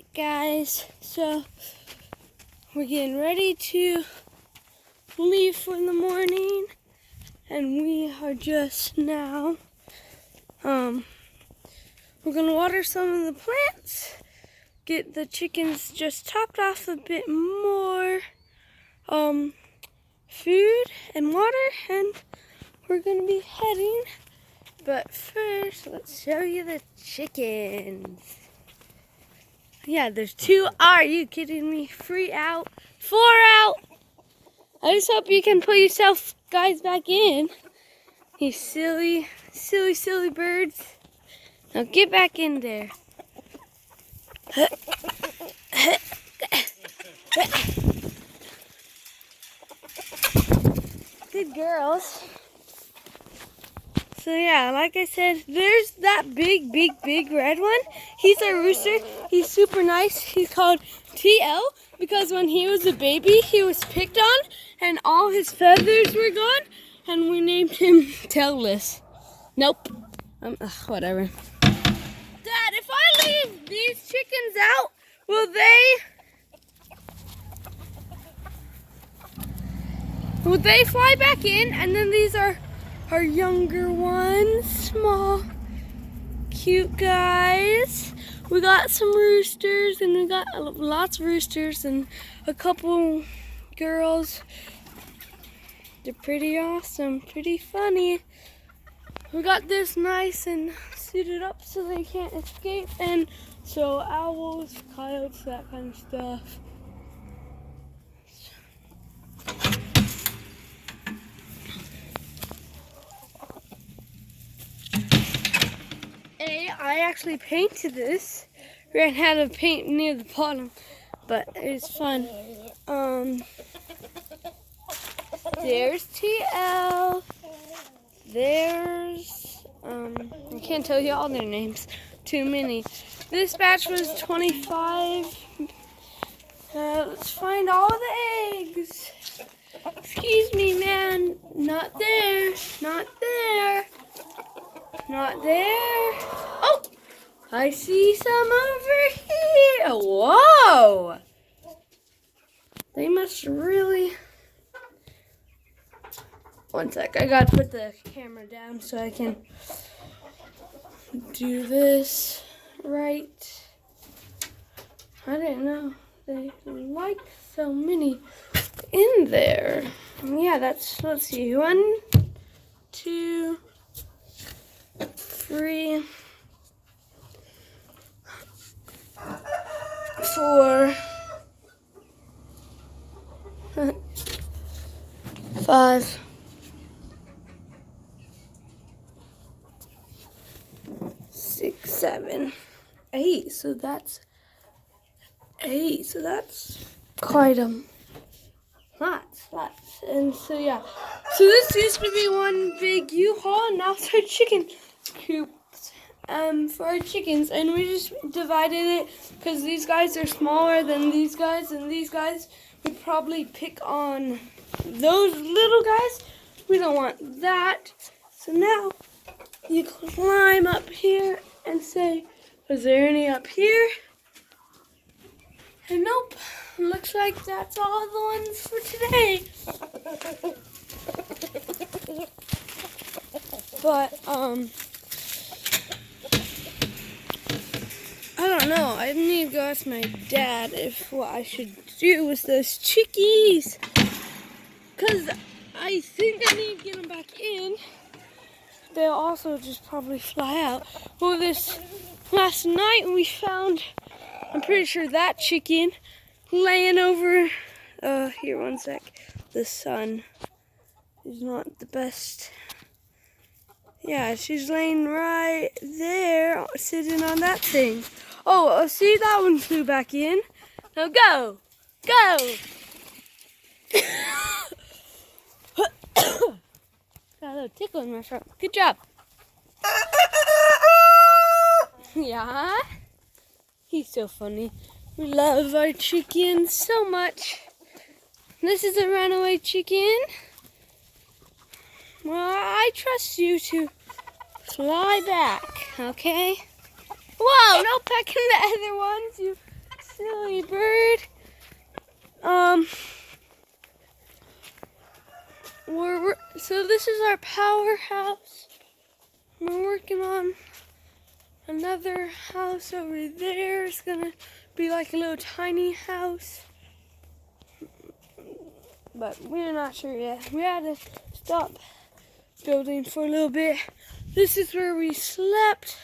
Alright guys, so we're getting ready to leave for the morning, and we are just now, we're gonna water some of the plants, get the chickens just topped off a bit more food and water, and we're gonna be heading. But first, let's show you the chickens. Yeah, there's 2. Are you kidding me? 3 out, 4 out. I just hope you can put yourself guys back in. You silly, silly, silly birds. Now get back in there. Good girls. So yeah, like I said, there's that big red one. He's a rooster. He's super nice. He's called TL because when he was a baby, he was picked on and all his feathers were gone, and we named him Tailless. Nope. Whatever. Dad, if I leave these chickens out, will they fly back in? And then these are our younger ones, small, cute guys. We got some roosters, and we got lots of roosters and a couple girls. They're pretty awesome, pretty funny. We got this nice and suited up so they can't escape, and so owls, coyotes, that kind of stuff. I actually painted this. Ran out of paint near the bottom, but it's fun. There's TL. There's I can't tell you all their names. Too many. This batch was 25. Let's find all the eggs. Excuse me, man. Not there. Not there. Not there. Oh, I see some over here. Whoa. They must really... One sec, I gotta put the camera down so I can do this right. I didn't know they like so many in there. Yeah, that's, let's see, 1, 2, 3, 4, 5, 6, 7, 8. So that's 8. So that's quite lots. And so yeah. So this used to be one big U-Haul, and now it's our chicken coops for our chickens, and we just divided it because these guys are smaller than these guys, and these guys would probably pick on those little guys. We don't want that. So now you climb up here and say, was there any up here? And nope, looks like that's all the ones for today. But I don't know. I need to go ask my dad if what I should do with those chickies, because I think I need to get them back in. They'll also just probably fly out. Well, this last night we found, I'm pretty sure that chicken laying over, here, one sec. The sun is not the best. Yeah, she's laying right there, sitting on that thing. Oh, see, that one flew back in. Now go! Go! Got a little tickle in my throat. Good job. Yeah? He's so funny. We love our chicken so much. This is a runaway chicken. Well, I trust you to fly back, okay? Whoa, no pecking the other ones, you silly bird. So this is our powerhouse. We're working on another house over there. It's gonna be like a little tiny house, but we're not sure yet. We had to stop building for a little bit. This is where we slept.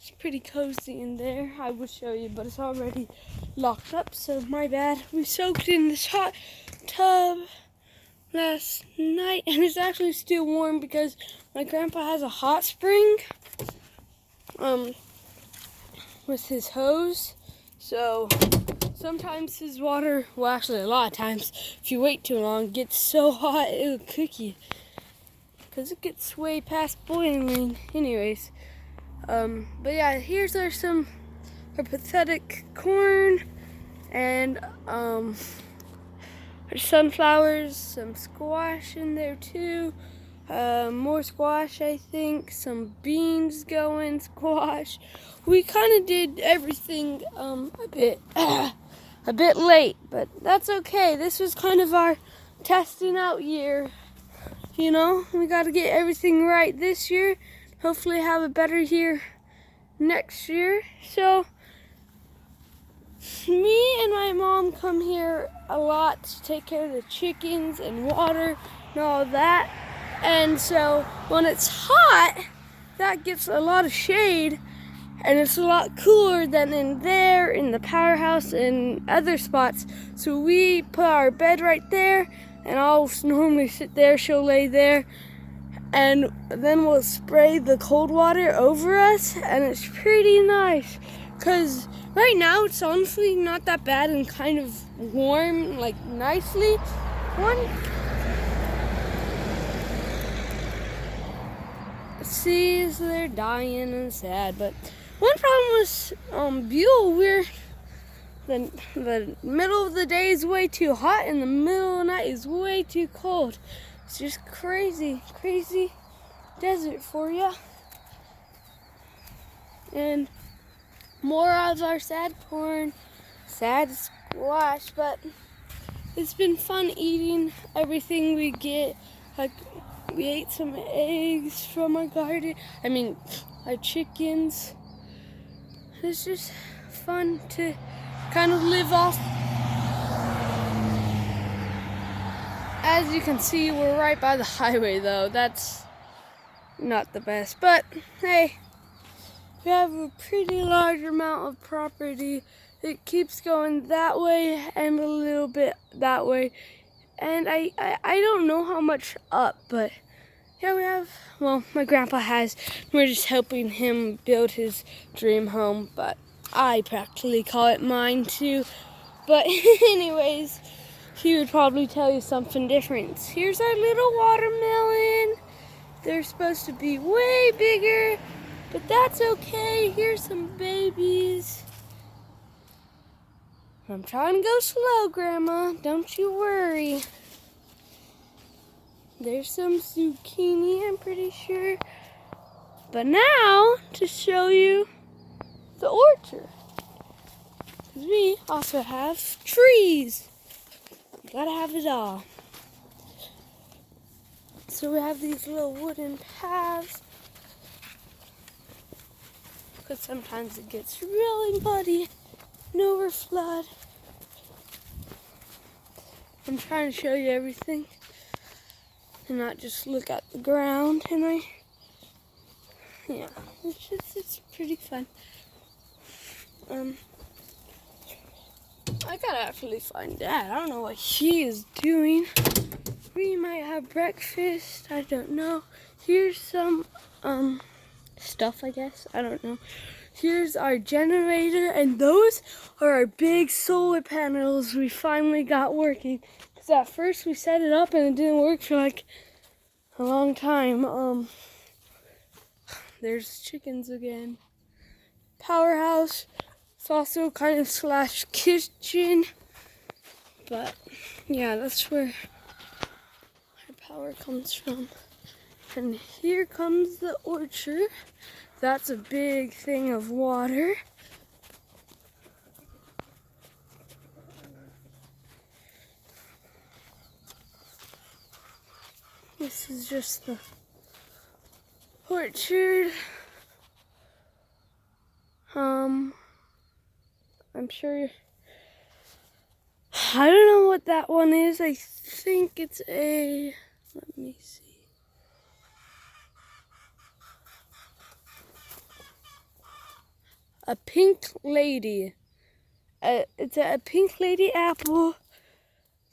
It's pretty cozy in there. I will show you, but it's already locked up, so my bad. We soaked in this hot tub last night, and it's actually still warm because my grandpa has a hot spring with his hose. So sometimes his water, well, actually a lot of times, if you wait too long, it gets so hot it'll cook you, because it gets way past boiling. Anyways, but yeah, here's our pathetic corn and our sunflowers, some squash in there too, more squash, I think, some beans going, squash. We kind of did everything a bit late, but that's okay. This was kind of our testing out year. You know, we got to get everything right this year. Hopefully have a better year next year. So me and my mom come here a lot to take care of the chickens and water and all that. And so when it's hot, that gets a lot of shade, and it's a lot cooler than in there, in the powerhouse and other spots. So we put our bed right there, and I'll normally sit there, she'll lay there, and then we'll spray the cold water over us, and it's pretty nice. Cause right now it's honestly not that bad and kind of warm, like nicely. So they're dying and sad, but one problem was Buell. The middle of the day is way too hot and the middle of the night is way too cold. It's just crazy desert for you. And more of our sad corn, sad squash, but it's been fun eating everything we get. Like, we ate some eggs from our garden. I mean, our chickens. It's just fun to kind of live off. As you can see, we're right by the highway though. That's not the best, but hey, we have a pretty large amount of property. It keeps going that way and a little bit that way. And I don't know how much up, but yeah, we have, well, my grandpa has. We're just helping him build his dream home, but I practically call it mine too. But anyways, he would probably tell you something different. Here's our little watermelon. They're supposed to be way bigger, but that's okay. Here's some babies. I'm trying to go slow, Grandma. Don't you worry. There's some zucchini, I'm pretty sure. But now, to show you the orchard. Because we also have trees. You gotta have it all. So we have these little wooden paths. Because sometimes it gets really muddy and overflood. I'm trying to show you everything and not just look at the ground. And yeah, it's pretty fun. I gotta actually find Dad. I don't know what he is doing. We might have breakfast. I don't know. Here's some stuff, I guess. I don't know. Here's our generator, and those are our big solar panels we finally got working. Because at first we set it up and it didn't work for like a long time. There's chickens again. Powerhouse. It's also kind of slash kitchen. But yeah, that's where our power comes from. And here comes the orchard. That's a big thing of water. This is just the orchard. I'm sure, I don't know what that one is. I think it's let me see. A pink lady. It's a pink lady apple.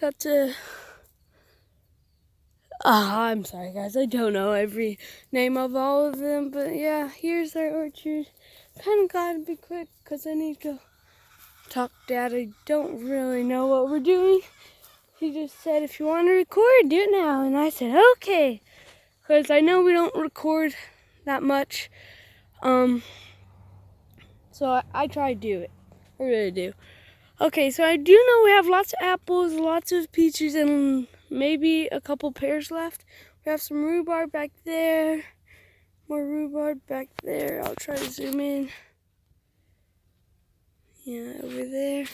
That's I'm sorry guys, I don't know every name of all of them, but yeah, here's our orchard. Kind of gotta be quick because I need to go talk to Dad. I don't really know what we're doing. He just said, if you want to record, do it now. And I said, okay. Because I know we don't record that much. So I try to do it. I really do. Okay, so I do know we have lots of apples, lots of peaches, and maybe a couple pears left. We have some rhubarb back there. More rhubarb back there. I'll try to zoom in. Yeah, over there.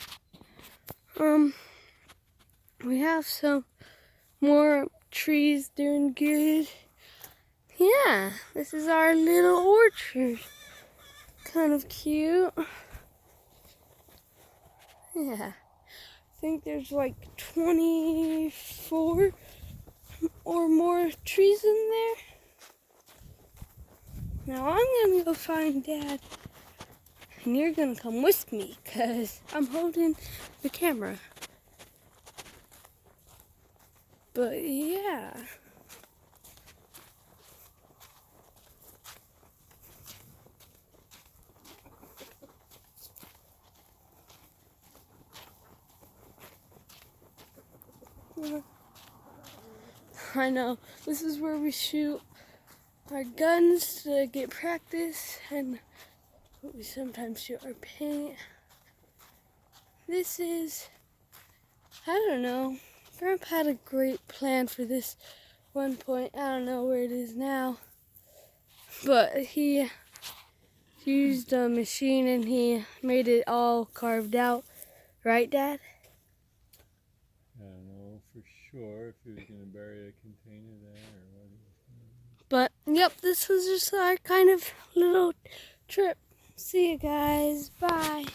We have some more trees doing good. Yeah, this is our little orchard. Kind of cute. Yeah, I think there's like 24 or more trees in there. Now I'm gonna go find Dad, and you're gonna come with me because I'm holding the camera. But yeah. I know, this is where we shoot our guns to get practice, and we sometimes shoot our paint. This is, I don't know, Grandpa had a great plan for this one point. I don't know where it is now, but he used a machine and he made it all carved out. Right, Dad? I don't know for sure if he was going to bury a container there or what he was going to do. But, yep, this was just our kind of little trip. See you guys. Bye.